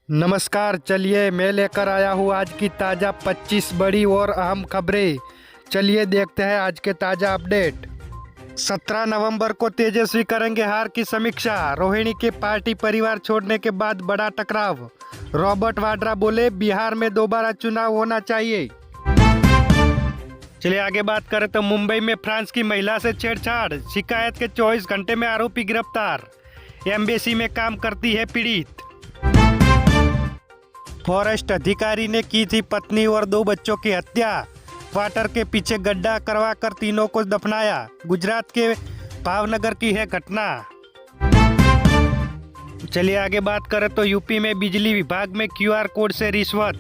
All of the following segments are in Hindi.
नमस्कार। चलिए मैं लेकर आया हूँ आज की ताज़ा 25 बड़ी और अहम खबरें। चलिए देखते हैं आज के ताज़ा अपडेट। 17 नवंबर को तेजस्वी करेंगे हार की समीक्षा। रोहिणी के पार्टी परिवार छोड़ने के बाद बड़ा टकराव। रॉबर्ट वाड्रा बोले बिहार में दोबारा चुनाव होना चाहिए। चलिए आगे बात करें तो मुंबई में फ्रांस की महिला से छेड़छाड़, शिकायत के 24 घंटे में आरोपी गिरफ्तार। एम्बेसी में काम करती है पीड़ित। फॉरेस्ट अधिकारी ने की थी पत्नी और 2 बच्चों की हत्या। क्वार्टर के पीछे गड्ढा करवाकर तीनों को दफनाया। गुजरात के भावनगर की है घटना। चलिए आगे बात करें तो यूपी में बिजली विभाग में क्यूआर कोड से रिश्वत।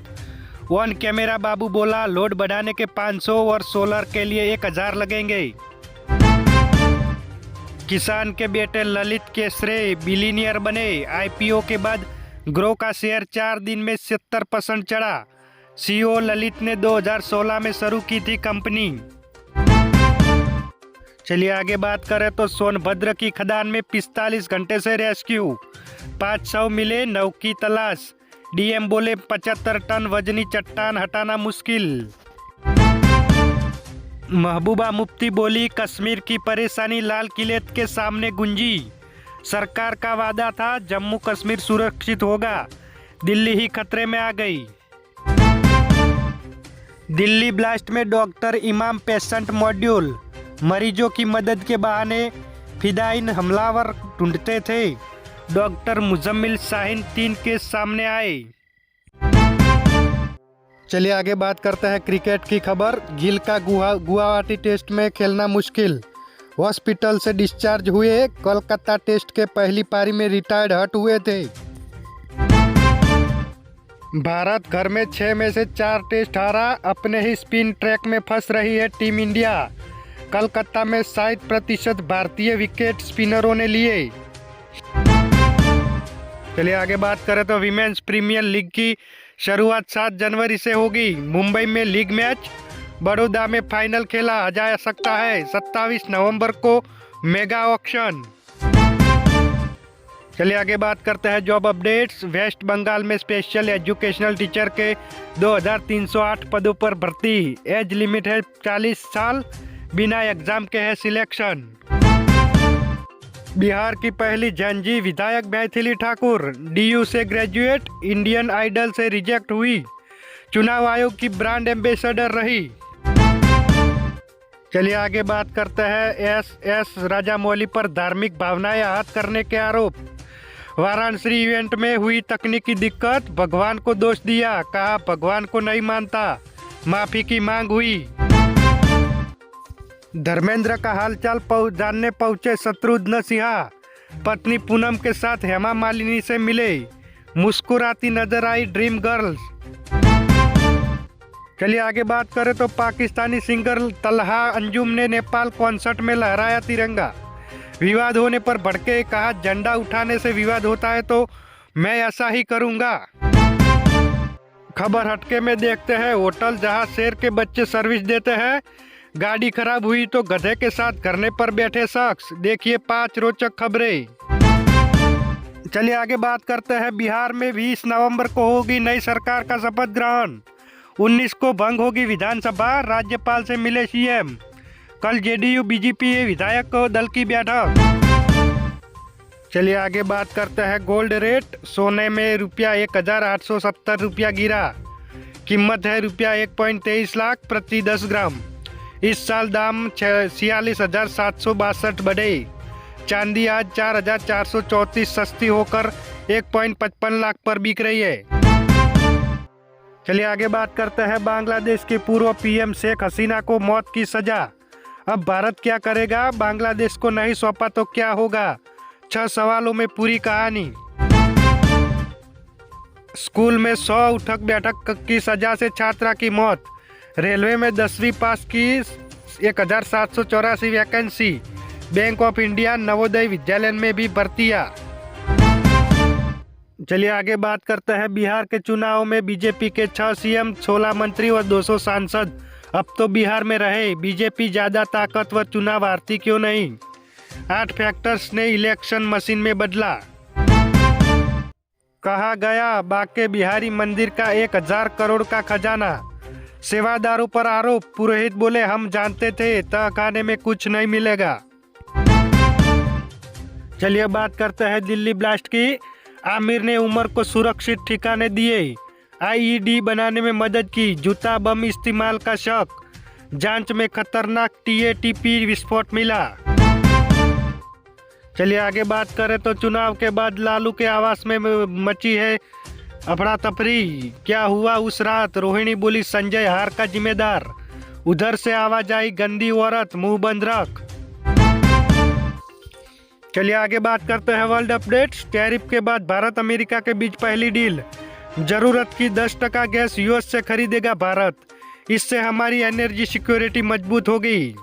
वन कैमरा बाबू बोला लोड बढ़ाने के 500 और सोलर के लिए 1000 लगेंगे। किसान के बेटे ललित केसरे बिलियनियर बने। आईपीओ के बाद ग्रो का शेयर 4 दिन में 70% चढ़ा। सीईओ ललित ने 2016 में शुरू की थी कंपनी। चलिए आगे बात करें तो सोनभद्र की खदान में 45 घंटे से रेस्क्यू, 500 मिले, 9 की तलाश। डीएम बोले 75 टन वजनी चट्टान हटाना मुश्किल। महबूबा मुफ्ती बोली कश्मीर की परेशानी लाल किले के सामने गूंजी। सरकार का वादा था जम्मू कश्मीर सुरक्षित होगा, दिल्ली ही खतरे में आ गई। दिल्ली ब्लास्ट में डॉक्टर इमाम पेशेंट मॉड्यूल, मरीजों की मदद के बहाने फिदायीन हमलावर ढूंढते थे। डॉक्टर मुजम्मिल शाहीन 3 के सामने आए। चलिए आगे बात करते हैं क्रिकेट की खबर। गिल का गुवाहाटी टेस्ट में खेलना मुश्किल, हॉस्पिटल से डिस्चार्ज हुए। कोलकाता टेस्ट के पहली पारी में रिटायर्ड हट हुए थे। भारत घर में 6 में से 4 टेस्ट हारा, अपने ही स्पिन ट्रैक में फंस रही है टीम इंडिया। कोलकाता में 60% भारतीय विकेट स्पिनरों ने लिए। चलिए आगे बात करें तो विमेंस प्रीमियर लीग की शुरुआत 7 जनवरी से होगी। मुंबई में लीग मैच, बड़ौदा में फाइनल खेला जा सकता है। 27 नवंबर को मेगा ऑक्शन। चलिए आगे बात करते हैं जॉब अपडेट्स। वेस्ट बंगाल में स्पेशल एजुकेशनल टीचर के 2308 पदों पर भर्ती। एज लिमिट है 40 साल, बिना एग्जाम के है सिलेक्शन। बिहार की पहली जनजी विधायक मैथिली ठाकुर डीयू से ग्रेजुएट, इंडियन आइडल से रिजेक्ट हुई। चुनाव आयोग की ब्रांड एम्बेसडर रही। चलिए आगे बात करते हैं एस राजामौली पर धार्मिक भावनाएं आहत करने के आरोप। वाराणसी इवेंट में हुई तकनीकी दिक्कत, भगवान को दोष दिया, कहा भगवान को नहीं मानता, माफी की मांग हुई। धर्मेंद्र का हालचाल जानने पहुंचे शत्रुघ्न सिन्हा। पत्नी पूनम के साथ हेमा मालिनी से मिले, मुस्कुराती नजर आई ड्रीम गर्ल्स। चलिए आगे बात करें तो पाकिस्तानी सिंगर तलहा अंजुम ने नेपाल कॉन्सर्ट में लहराया तिरंगा। विवाद होने पर भड़के, कहा झंडा उठाने से विवाद होता है तो मैं ऐसा ही करूंगा। खबर हटके में देखते हैं होटल जहां शेर के बच्चे सर्विस देते हैं, गाड़ी खराब हुई तो गधे के साथ धरने पर बैठे शख्स। देखिए 5 रोचक खबरें। चलिए आगे बात करते हैं बिहार में 20 नवंबर को होगी नई सरकार का शपथ ग्रहण। 19 को भंग होगी विधानसभा, राज्यपाल से मिले सीएम। कल जेडीयू बीजेपी विधायक दल की बैठक। चलिए आगे बात करते हैं गोल्ड रेट। सोने में ₹1870 गिरा, कीमत है ₹1.23 लाख प्रति 10 ग्राम। इस साल दाम 46,762 बढ़े। चांदी आज 4,434 सस्ती होकर 1.55 लाख पर बिक रही है। चलिए आगे बात करते हैं बांग्लादेश के पूर्व पीएम शेख हसीना को मौत की सजा। अब भारत क्या करेगा, बांग्लादेश को नहीं सौंपा तो क्या होगा? 6 सवालों में पूरी कहानी। स्कूल में 100 उठक बैठक की सजा से छात्रा की मौत। रेलवे में 10वीं पास की 1784 vacancy. Bank of India Navodaya Vidyalaya में भी भर्तियां। चलिए आगे बात करते हैं बिहार के चुनाव में बीजेपी के 6 सीएम, 16 मंत्री और 200 सांसद अब तो बिहार में रहे। बीजेपी ज्यादा ताकतवर, चुनाव हारती क्यों नहीं? 8 फैक्टर्स ने इलेक्शन मशीन में बदला। कहा गया बांके बिहारी मंदिर का 1000 करोड़ का खजाना। सेवादारों पर आरोप, पुरोहित बोले हम जानते थे तह खाने में कुछ नहीं मिलेगा। चलिए बात करते हैं दिल्ली ब्लास्ट की। आमिर ने उमर को सुरक्षित ठिकाने दिए, आईईडी बनाने में मदद की, जूता बम इस्तेमाल का शक, जांच में खतरनाक टीएटीपी विस्फोट मिला। चलिए आगे बात करें तो चुनाव के बाद लालू के आवास में मची है अफरा तफरी। क्या हुआ उस रात? रोहिणी बोली संजय हार का जिम्मेदार। उधर से आवाज आई गंदी औरत मुंह बंद रख। चलिए आगे बात करते हैं वर्ल्ड अपडेट्स। टैरिफ के बाद भारत अमेरिका के बीच पहली डील। जरूरत की 10% गैस यूएस से खरीदेगा भारत। इससे हमारी एनर्जी सिक्योरिटी मजबूत होगी।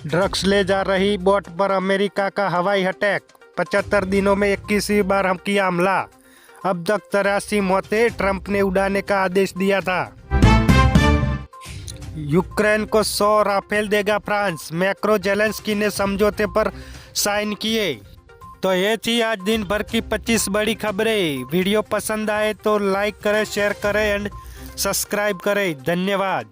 ड्रग्स ले जा रही बोट पर अमेरिका का हवाई अटैक। 75 दिनों में 21वीं बार हम किया हमला। अब तक 83 मौतें ट्रंप ने उड़ाने का आदेश दिया था। यूक्रेन को 100 राफेल देगा फ्रांस। मैक्रो जेलेंस्की ने समझौते पर साइन किए। तो ये थी आज दिन भर की 25 बड़ी खबरें। वीडियो पसंद आए तो लाइक करें, शेयर करें एंड सब्सक्राइब करें। धन्यवाद।